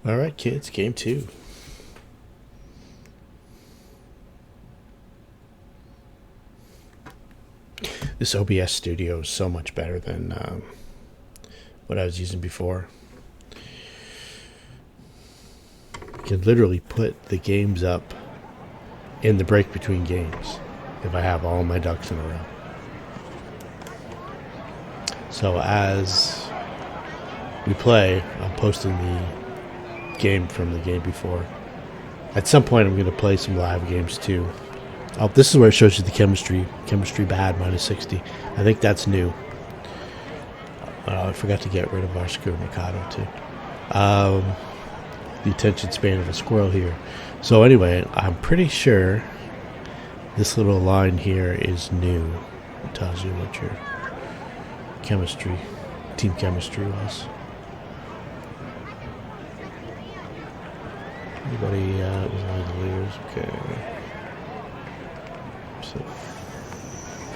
All right, kids, game two. This OBS studio is so much better than what I was using before. I can literally put the games up in the break between games if I have all my ducks in a row. So as we play, I'm posting the game from the game before. At some point, I'm going to play some live games too. Oh, this is where it shows you the chemistry. Chemistry bad, -60. I think that's new. I forgot to get rid of our Screw Mikado too. The attention span of a squirrel here. So anyway, I'm pretty sure this little line here is new. It tells you what your chemistry, team chemistry was. Anybody was one of the leaders? Okay. So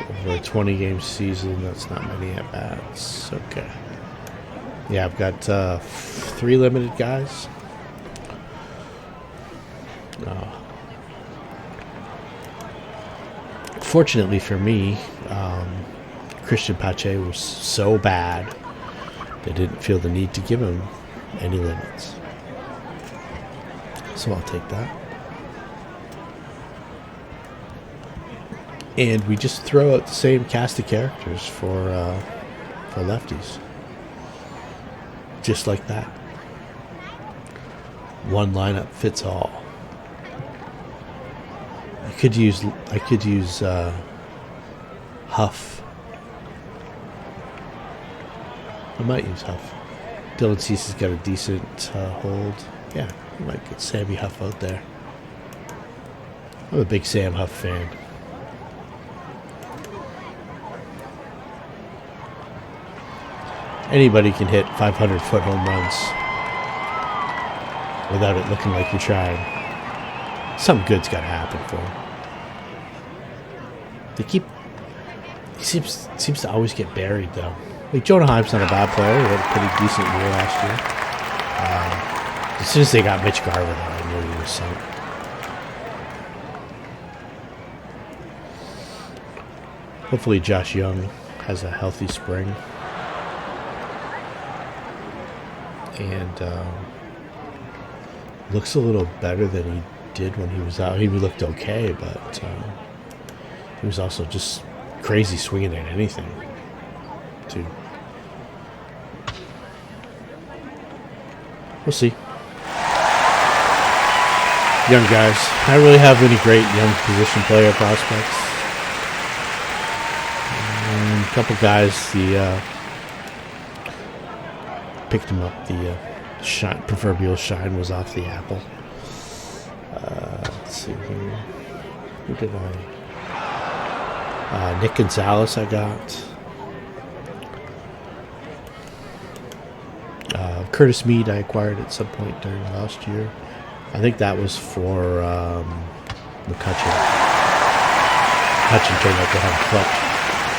over a 20-game season, that's not many at bats. Okay. Yeah, I've got 3 limited guys. Fortunately for me, Christian Pache was so bad they didn't feel the need to give him any limits. So I'll take that. And we just throw out the same cast of characters for lefties. Just like that. One lineup fits all. I could use Huff. I might use Huff. Dylan Cease has got a decent hold. Yeah, I might get Sammy Huff out there. I'm a big Sam Huff fan. Anybody can hit 500-foot home runs without it looking like you're trying. Something good's got to happen for him. He seems to always get buried though. Like Jonah Heim's not a bad player. He had a pretty decent year last year. As soon as they got Mitch Garver, though, I knew he was sunk. Hopefully Josh Young has a healthy spring. And looks a little better than he did when he was out. He looked okay, but he was also just crazy swinging at anything, too. We'll see. Young guys. I don't really have any great young position player prospects. And a couple guys, picked him up. The proverbial shine was off the apple. Let's see here. Who did I? Nick Gonzalez I got. Curtis Mead I acquired at some point during last year. I think that was for McCutcheon. McCutcheon turned out to have a clutch,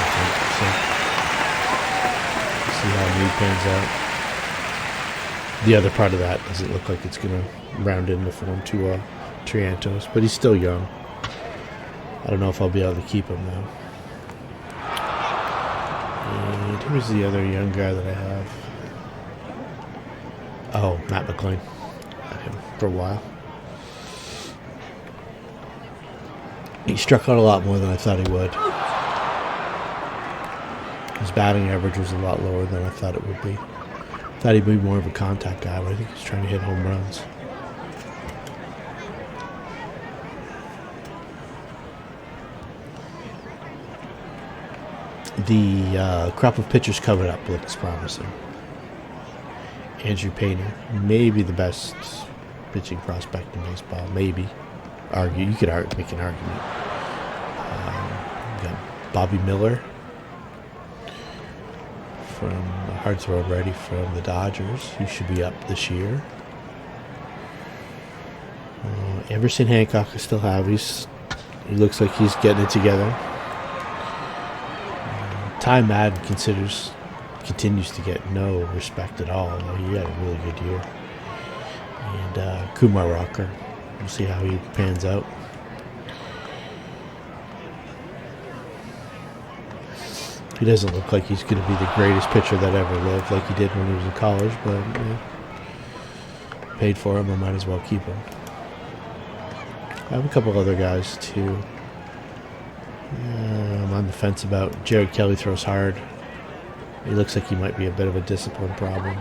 I think. So, see how Mead pans out. The other part of that doesn't look like it's going to round into form to Triantos, but he's still young. I don't know if I'll be able to keep him though. And who's the other young guy that I have? Oh, Matt McLean. Had him for a while. He struck out a lot more than I thought he would. His batting average was a lot lower than I thought it would be. I thought he'd be more of a contact guy, but I think he's trying to hit home runs. The crop of pitchers coming up looks promising. Andrew Painter, maybe the best pitching prospect in baseball. Maybe. You could make an argument. You got Bobby Miller from Hearts Road Ready from the Dodgers. He should be up this year. Emerson Hancock I still have. He looks like he's getting it together. Ty Madden continues to get no respect at all. He had a really good year. and Kumar Rocker. We'll see how he pans out. He doesn't look like he's going to be the greatest pitcher that ever lived, like he did when he was in college, but yeah, paid for him, I might as well keep him. I have a couple other guys too. I'm on the fence about Jared Kelly. Throws hard. He looks like he might be a bit of a discipline problem.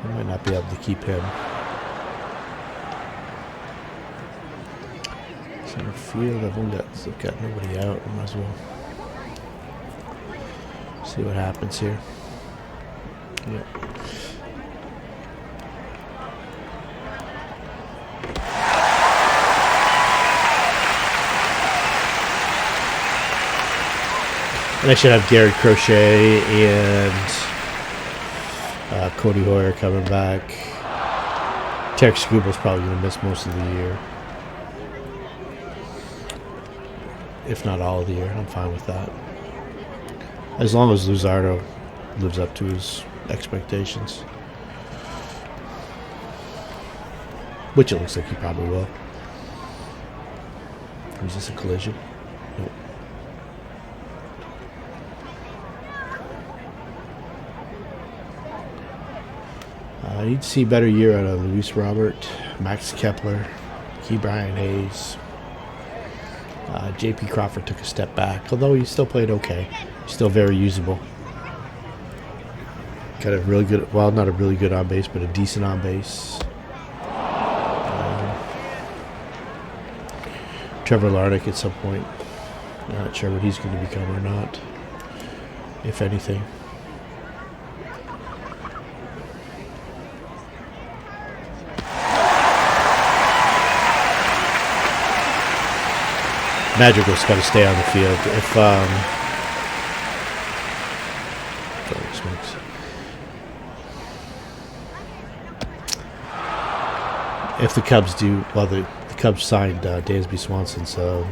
I might not be able to keep him. Center field, I've got nobody out. I might as well see what happens here. Yep. And I should have Garrett Crochet and Cody Hoyer coming back. Tarek Skubal's probably going to miss most of the year. If not all of the year. I'm fine with that. As long as Luzardo lives up to his expectations. Which it looks like he probably will. Is this a collision? Nope. I need to see a better year out of Luis Robert, Max Kepler, Key Brian Hayes. J.P. Crawford took a step back, although he still played okay. Still very usable. Got a really good, well, not a really good on base, but a decent on base. Trevor Larnach at some point. Not sure what he's going to become or not, if anything. Madrigal's got to stay on the field. If the Cubs do, well, the Cubs signed Dansby Swanson, so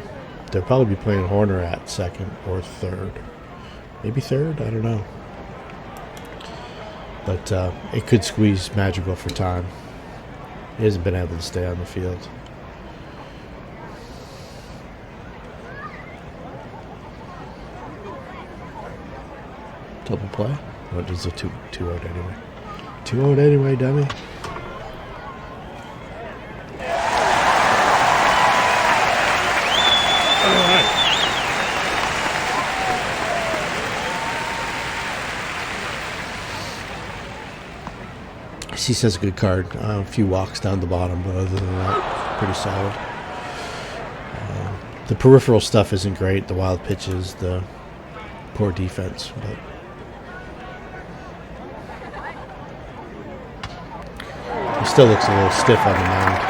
they'll probably be playing Horner at second or third. Maybe third? I don't know. But it could squeeze Madrigal for time. He hasn't been able to stay on the field. Double play? What is a 2-out anyway? 2-out anyway, dummy. Alright. CSA's a good card. A few walks down the bottom, but other than that, pretty solid. The peripheral stuff isn't great. The wild pitches, the poor defense, but he still looks a little stiff on the mound.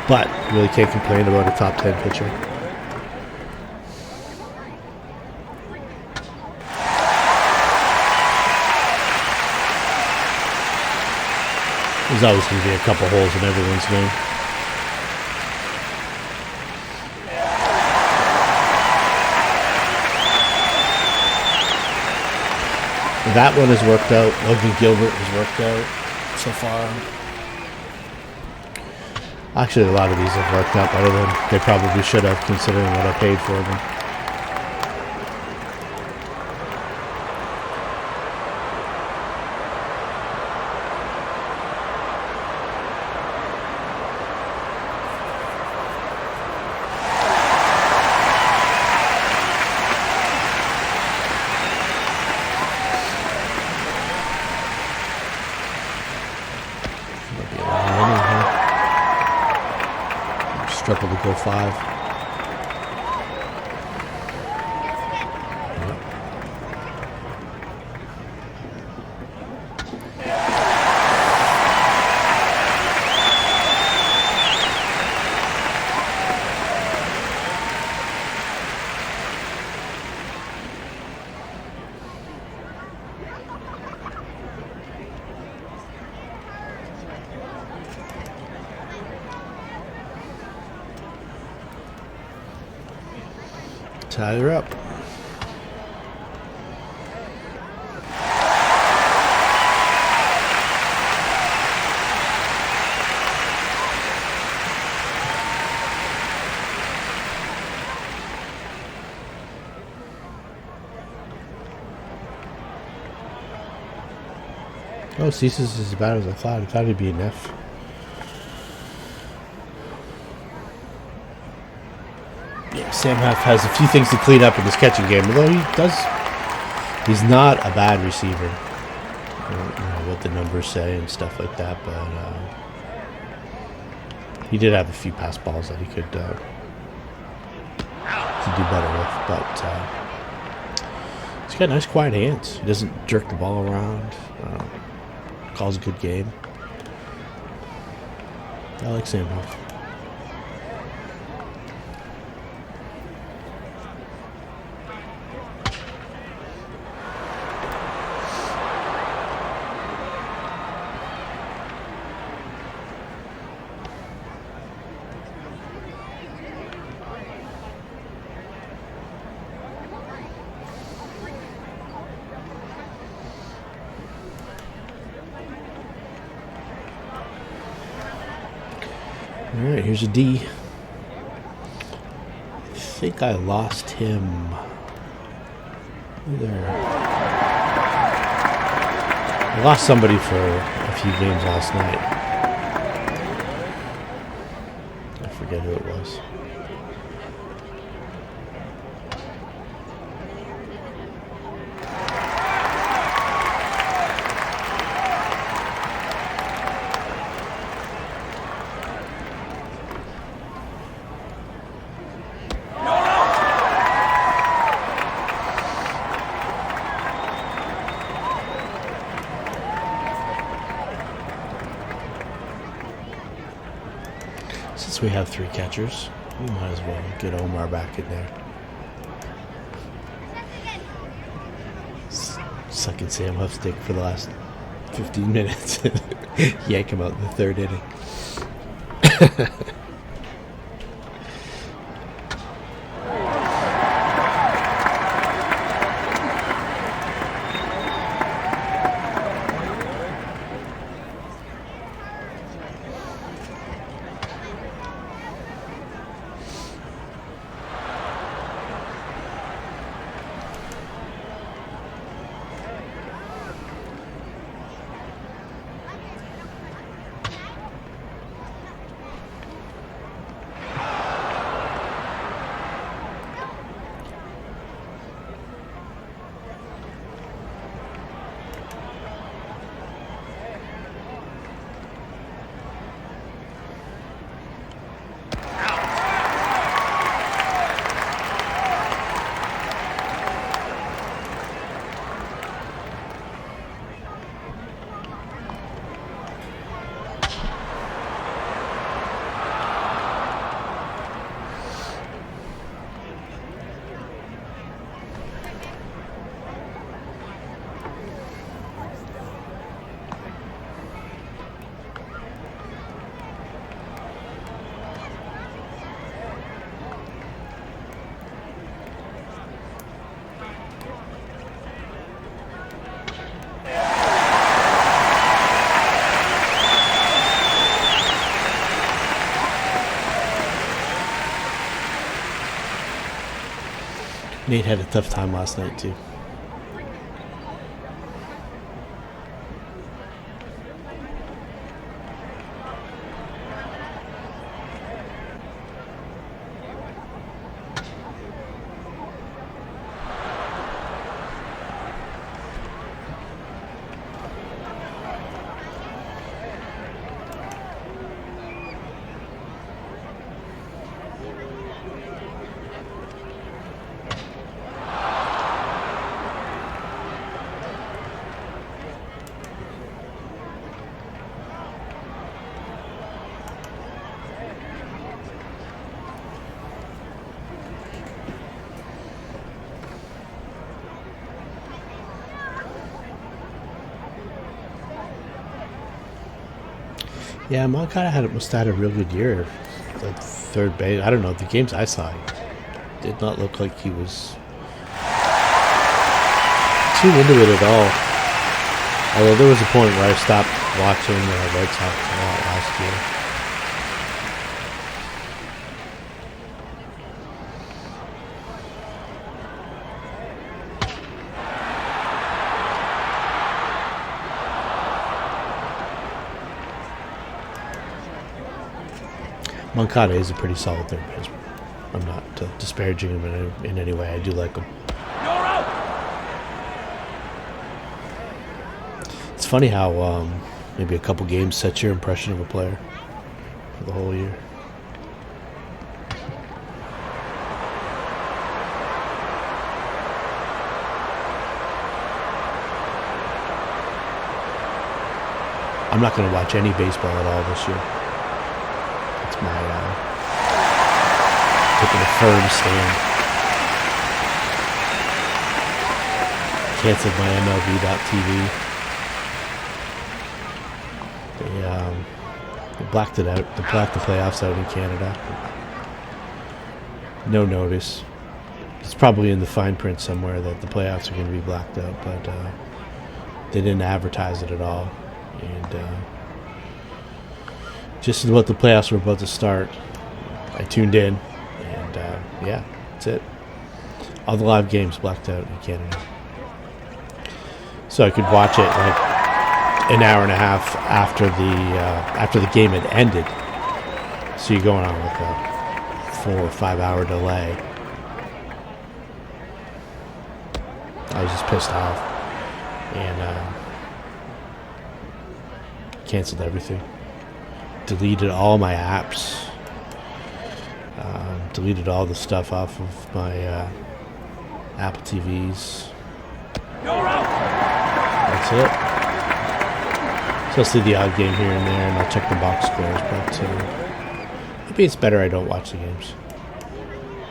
But really can't complain about a top 10 pitcher. There's always going to be a couple holes in everyone's game. That one has worked out. Logan Gilbert has worked out so far. Actually, a lot of these have worked out better than they probably should have, considering what I paid for them. Triple to go 5. Tie her up. Oh, Ceases is as bad as I thought. I thought it'd be an F. Yeah, Sam Huff has a few things to clean up in his catching game, although he's not a bad receiver. I don't know what the numbers say and stuff like that, but he did have a few pass balls that he could do better with, but he's got nice quiet hands. He doesn't jerk the ball around. Calls a good game. I like Sam Huff. Alright, here's a D. I think I lost him there. I lost somebody for a few games last night. I forget who it was. Since we have 3 catchers, we might as well get Omar back in there. Sucking Sam Huff's dick for the last 15 minutes. Yank him out in the 3rd inning. Nate had a tough time last night, too. Yeah, Moncada must have had a real good year. The 3rd base. I don't know. The games I saw, he did not look like he was too into it at all. Although there was a point where I stopped watching the Red Sox a lot last year. Moncada is a pretty solid third baseman. I'm not disparaging him in any way. I do like him. It's funny how maybe a couple games sets your impression of a player for the whole year. I'm not going to watch any baseball at all this year. It's my taking a firm stand. Canceled my MLB.TV. They blacked it out. They blacked the playoffs out in Canada. No notice. It's probably in the fine print somewhere that the playoffs are going to be blacked out, but they didn't advertise it at all. And just as about the playoffs were about to start, I tuned in, and yeah, that's it. All the live games blacked out in Canada, so I could watch it like an hour and a half after the game had ended. So you're going on with a 4 or 5 hour delay. I was just pissed off, and canceled everything. Deleted all my apps. Deleted all the stuff off of my Apple TVs. That's it. So I'll see the odd game here and there, and I'll check the box scores, but maybe it's better I don't watch the games.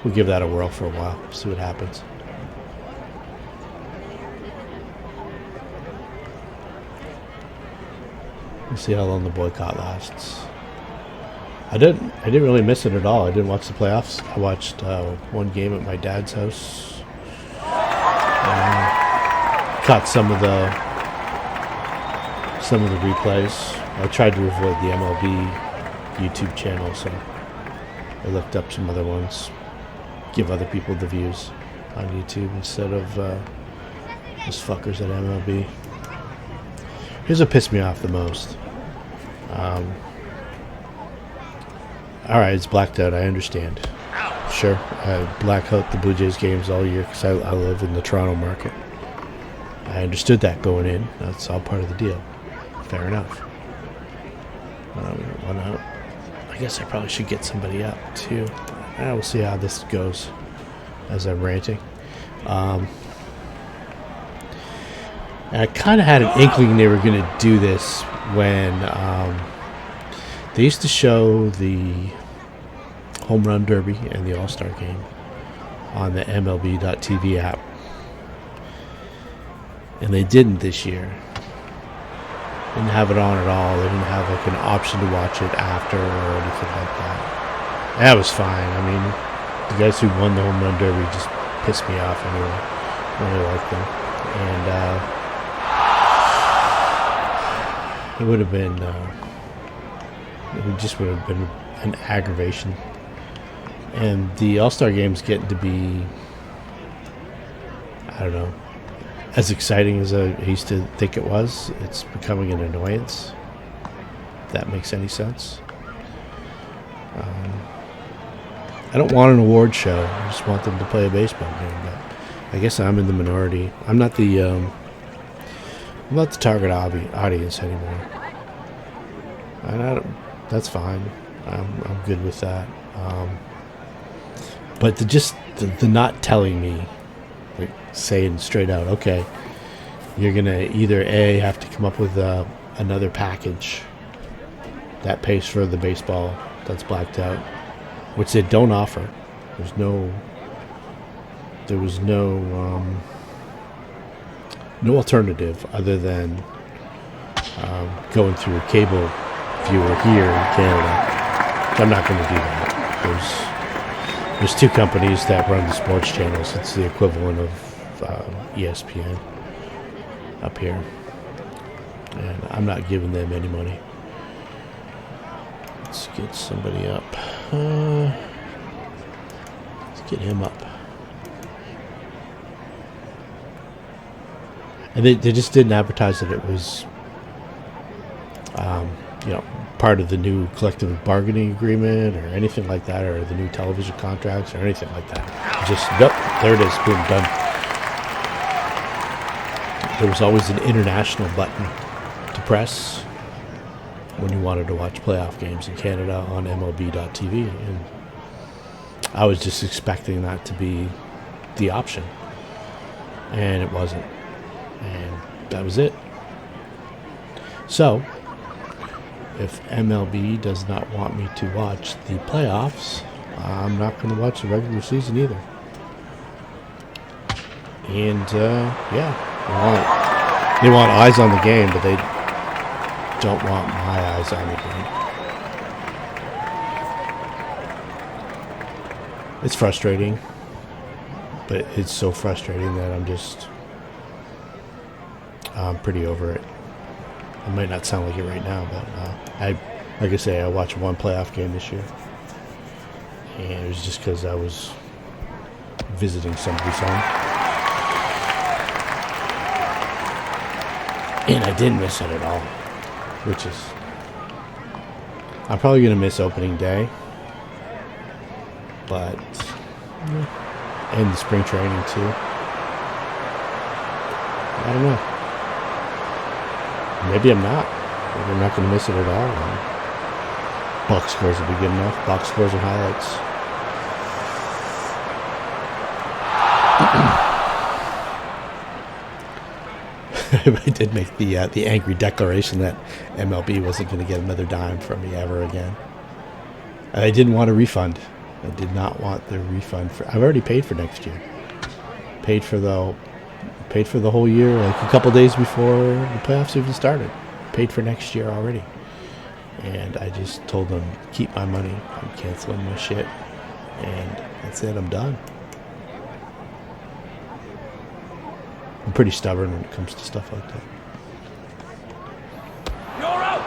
We'll give that a whirl for a while, see what happens. We'll see how long the boycott lasts. I didn't really miss it at all. I didn't watch the playoffs. I watched one game at my dad's house. Caught some of the replays. I tried to avoid the MLB YouTube channel, so I looked up some other ones. Give other people the views on YouTube instead of those fuckers at MLB. Here's what pissed me off the most. Alright, it's blacked out, I understand. Sure, I black out the Blue Jays games all year because I live in the Toronto market. I understood that going in. That's all part of the deal. Fair enough. Why not? I guess I probably should get somebody up too. We'll see how this goes as I'm ranting. And I kind of had an inkling they were going to do this when they used to show the Home Run Derby and the All-Star Game on the MLB.TV app. And they didn't this year. Didn't have it on at all. They didn't have like an option to watch it after or anything like that. That was fine. I mean, the guys who won the Home Run Derby just pissed me off anyway. I really liked them. And it would have been, it just would have been an aggravation. And the All-Star Game's getting to be, I don't know, as exciting as I used to think it was. It's becoming an annoyance, if that makes any sense. I don't want an award show. I just want them to play a baseball game. But I guess I'm in the minority. I'm not the target audience anymore. And that's fine. I'm good with that. But the not telling me, like saying straight out, okay, you're gonna either A, have to come up with another package that pays for the baseball that's blacked out, which they don't offer. There was no alternative other than going through a cable viewer here in Canada. I'm not going to do that. There's two companies that run the sports channels. It's the equivalent of ESPN up here, and I'm not giving them any money. Let's get somebody up. Let's get him up. And they just didn't advertise that it was part of the new collective bargaining agreement or anything like that, or the new television contracts or anything like that. Just, nope, there it is, boom, done. There was always an international button to press when you wanted to watch playoff games in Canada on MLB.TV, and I was just expecting that to be the option, and it wasn't, and that was it. So, if MLB does not want me to watch the playoffs, I'm not going to watch the regular season either. And, they want eyes on the game, but they don't want my eyes on the game. It's frustrating, but it's so frustrating that I'm pretty over it. It might not sound like it right now, but like I say, I watched one playoff game this year, and it was just because I was visiting somebody's home, and I didn't miss it at all, which is, I'm probably going to miss opening day, but, and the spring training too. I don't know. Maybe I'm not. Maybe I'm not going to miss it at all. Box scores will be good enough. Box scores and highlights. I did make the angry declaration that MLB wasn't going to get another dime from me ever again. I didn't want a refund. I did not want the refund. I've already paid for next year. Paid for the whole year, like a couple days before the playoffs even started. Paid for next year already. And I just told them, keep my money. I'm canceling my shit. And that's it, I'm done. I'm pretty stubborn when it comes to stuff like that. You're out!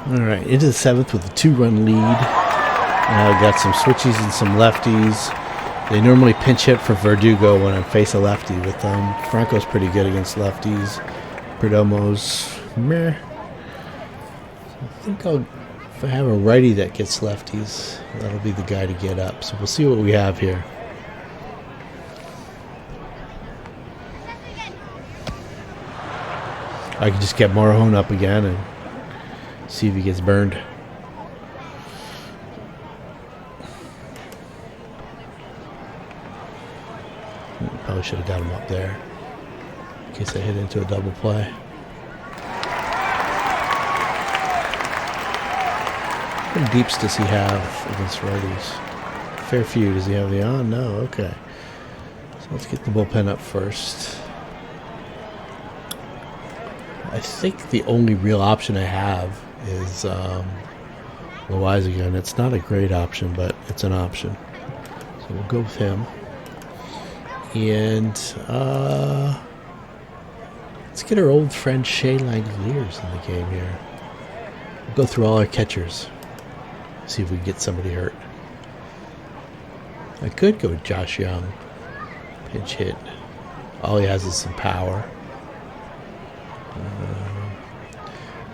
All right, into the seventh with a 2-run lead. Got some switchies and some lefties. They normally pinch hit for Verdugo when I face a lefty with them. Franco's pretty good against lefties. Perdomo's meh. I think if I have a righty that gets lefties, that'll be the guy to get up. So we'll see what we have here. I can just get Morahone up again and see if he gets burned. Probably should have got him up there in case I hit into a double play. How many deeps does he have against righties? Fair few. Does he have the on? No. Okay. So let's get the bullpen up first. I think the only real option I have is Loaiza again. It's not a great option, but it's an option. So we'll go with him. And let's get our old friend Shea Langoliers in the game here. We'll go through all our catchers. See if we can get somebody hurt. I could go with Josh Young. Pinch hit. All he has is some power.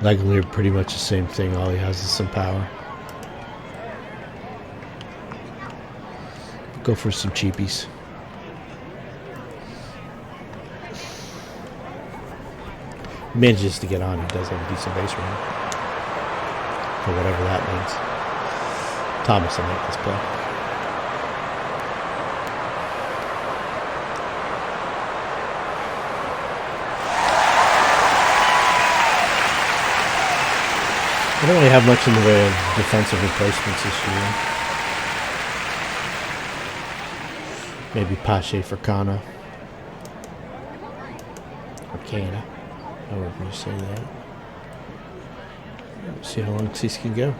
Langolier, pretty much the same thing. All he has is some power. Go for some cheapies. He manages to get on. He does have a decent base running. For whatever that means. Thomas will make this play. I don't really have much in the way of defensive replacements this year. Maybe Pache for Kana. Or Kana. However you say that. See how long Cease can go.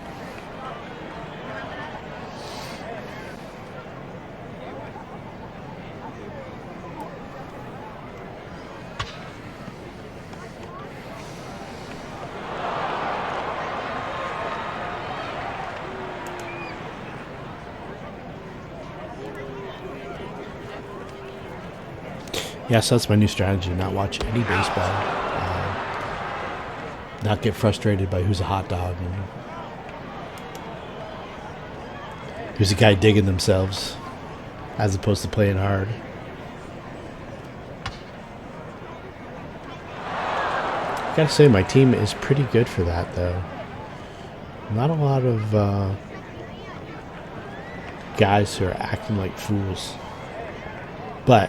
Yeah, so that's my new strategy, not watch any baseball. Not get frustrated by who's a hot dog and who's a guy digging themselves as opposed to playing hard. Gotta say, my team is pretty good for that, though. Not a lot of guys who are acting like fools. But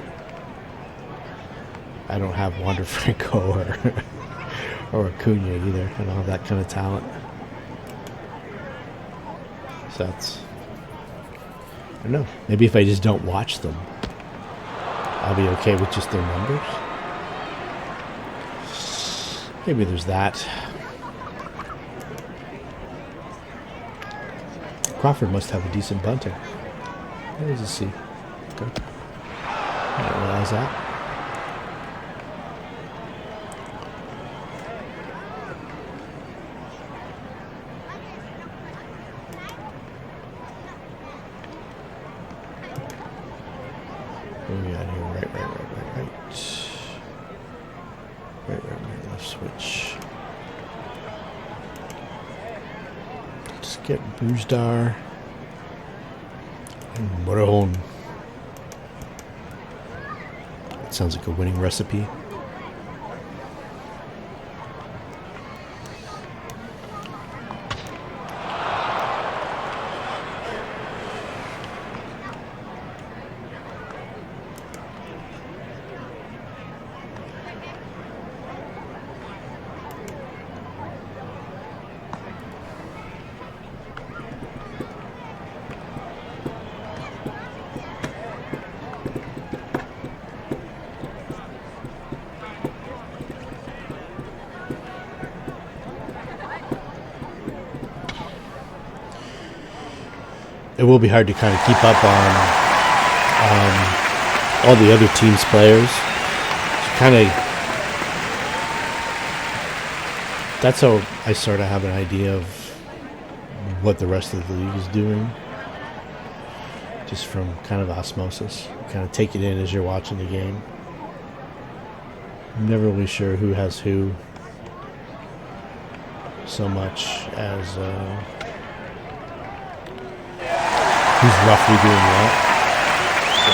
I don't have Wander Franco or Acuna either. I don't have that kind of talent. So that's... I don't know. Maybe if I just don't watch them, I'll be okay with just their numbers. Maybe there's that. Crawford must have a decent bunting. What does he see? Okay. I didn't realize that. What do we got here? Right. Right, left switch. Just get Bujdar and Morejon. That sounds like a winning recipe. It will be hard to kind of keep up on all the other team's players. That's how I sort of have an idea of what the rest of the league is doing, just from kind of osmosis. Kind of take it in as you're watching the game. I'm never really sure who has who so much as who's roughly doing what. So.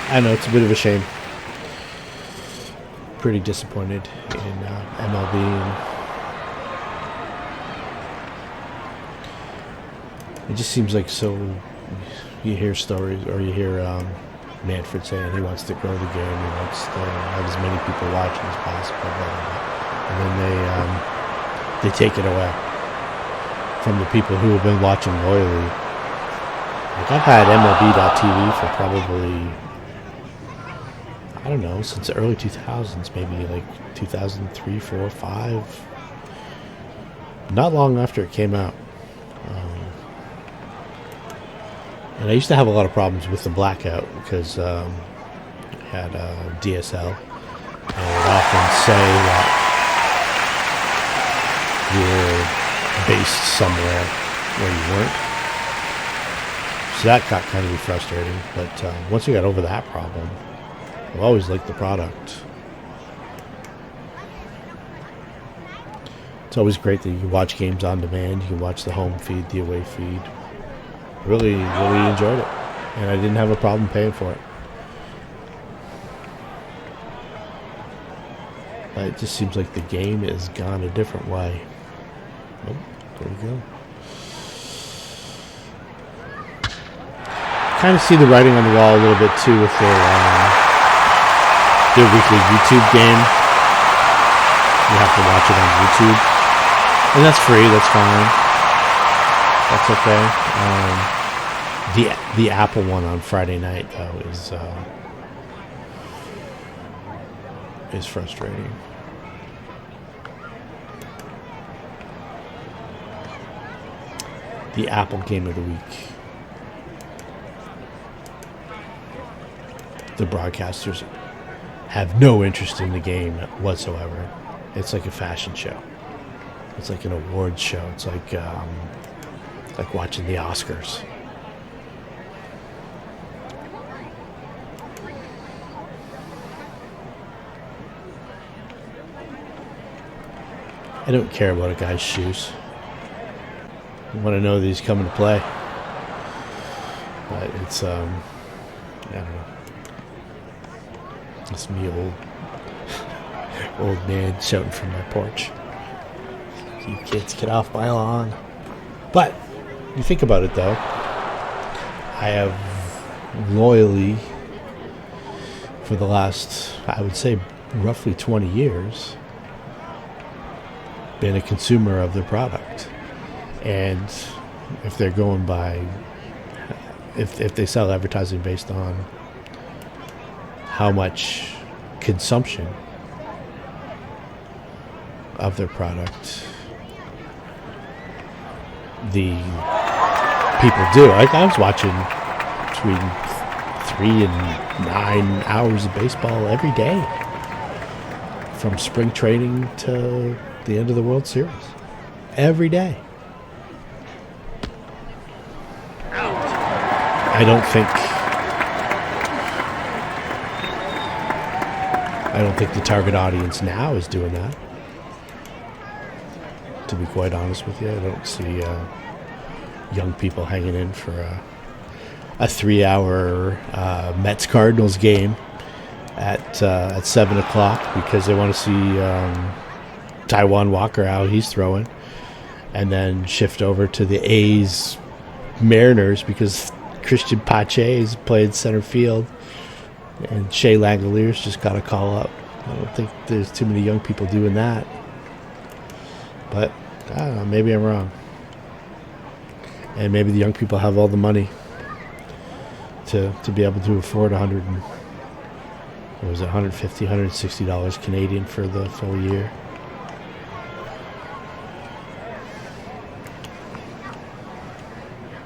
I know, it's a bit of a shame. Pretty disappointed in MLB. And it just seems like so... You hear stories, or you hear Manfred saying he wants to grow the game, he wants to have as many people watching as possible. And then they take it away from the people who have been watching loyally. Like, I've had MLB.TV for probably, I don't know, since the early 2000s, maybe like 2003, 4, 5. Not long after it came out. And I used to have a lot of problems with the blackout because I had DSL. And I would often say that you were based somewhere where you weren't. So that got kind of frustrating. But once we got over that problem, I've always liked the product. It's always great that you can watch games on demand. You can watch the home feed, the away feed. Really enjoyed it. And I didn't have a problem paying for it. But it just seems like the game has gone a different way. Oh, there we go. Kind of see the writing on the wall a little bit too with their weekly YouTube game. You have to watch it on YouTube, and that's free. That's fine. That's okay. The Apple one on Friday night though is frustrating. The Apple Game of the Week. The broadcasters have no interest in the game whatsoever. It's like a fashion show. It's like an awards show. It's like watching the Oscars. I don't care about a guy's shoes. I want to know that he's coming to play. But it's, I don't know. It's me, old man shouting from my porch. You kids, get off my lawn. But, you think about it though. I have loyally, for the last, I would say, roughly 20 years, been a consumer of their product. And if they're going by, if they sell advertising based on how much consumption of their product the people do. I was watching between 3 and 9 hours of baseball every day, from spring training to the end of the World Series, every day. I don't think the target audience now is doing that. To be quite honest with you, I don't see young people hanging in for a 3-hour Mets Cardinals game at 7 o'clock because they want to see Taiwan Walker, how he's throwing, and then shift over to the A's Mariners because Christian Pache is playing center field and Shea Langoliers just got a call up. I don't think there's too many young people doing that. But I don't know, maybe I'm wrong. And maybe the young people have all the money to be able to afford $150, $160 Canadian for the full year.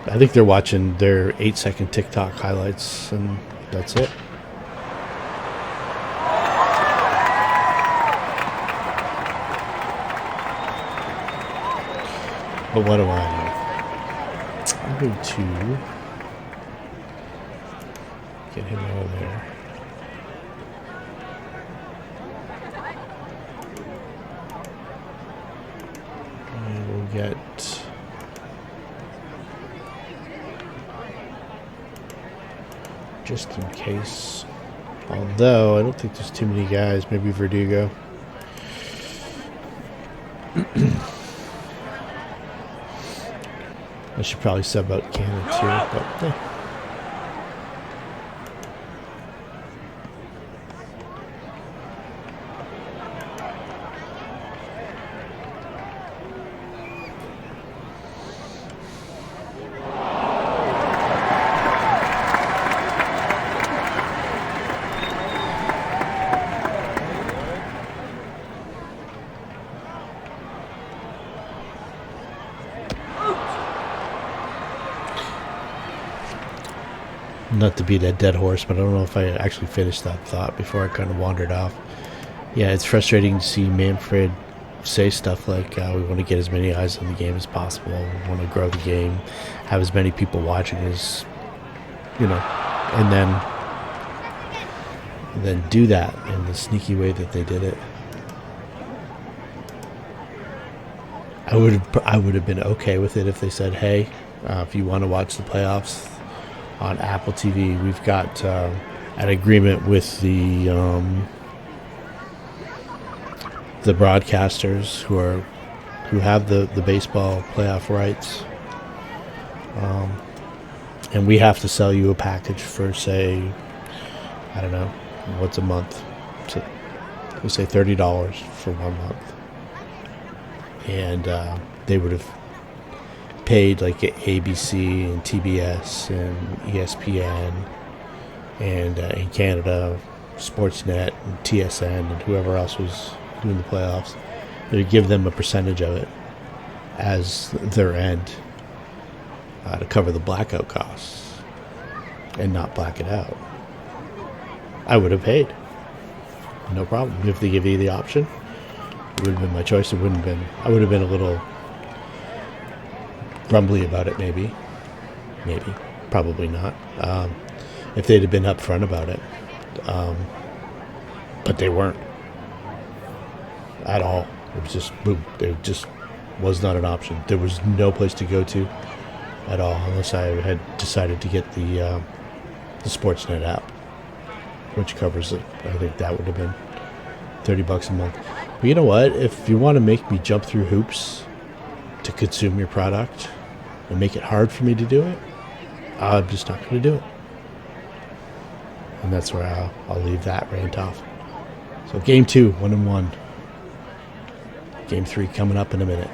I think they're watching their 8-second TikTok highlights, and that's it. But what do I know? I'm going to get him out of there. And we'll get... just in case. Although, I don't think there's too many guys. Maybe Verdugo. I should probably sub out Cannon too, but yeah. Not to beat a dead horse, but I don't know if I actually finished that thought before I kind of wandered off. Yeah, it's frustrating to see Manfred say stuff like, we want to get as many eyes on the game as possible, we want to grow the game, have as many people watching as, and then do that in the sneaky way that they did it. I would have been okay with it if they said, hey, if you want to watch the playoffs on Apple TV, we've got an agreement with the broadcasters who have the baseball playoff rights, and we have to sell you a package for, say, I don't know, what's a month? So we'll say $30 for 1 month, and they would have paid like ABC and TBS and ESPN and in Canada Sportsnet and TSN and whoever else was doing the playoffs. They would give them a percentage of it as their end to cover the blackout costs and not black it out. I would have paid, no problem. If they give you the option, it would have been my choice. It wouldn't have been. I would have been a little grumbly about it, maybe, probably not, if they'd have been upfront about it, but they weren't at all. It was just boom. It just was not an option. There was no place to go to at all unless I had decided to get the Sportsnet app, which covers it. I think that would have been $30 a month. But you know what? If you want to make me jump through hoops to consume your product and make it hard for me to do it, I'm just not going to do it. And that's where I'll leave that rant off. So game 2, 1-1. Game 3 coming up in a minute.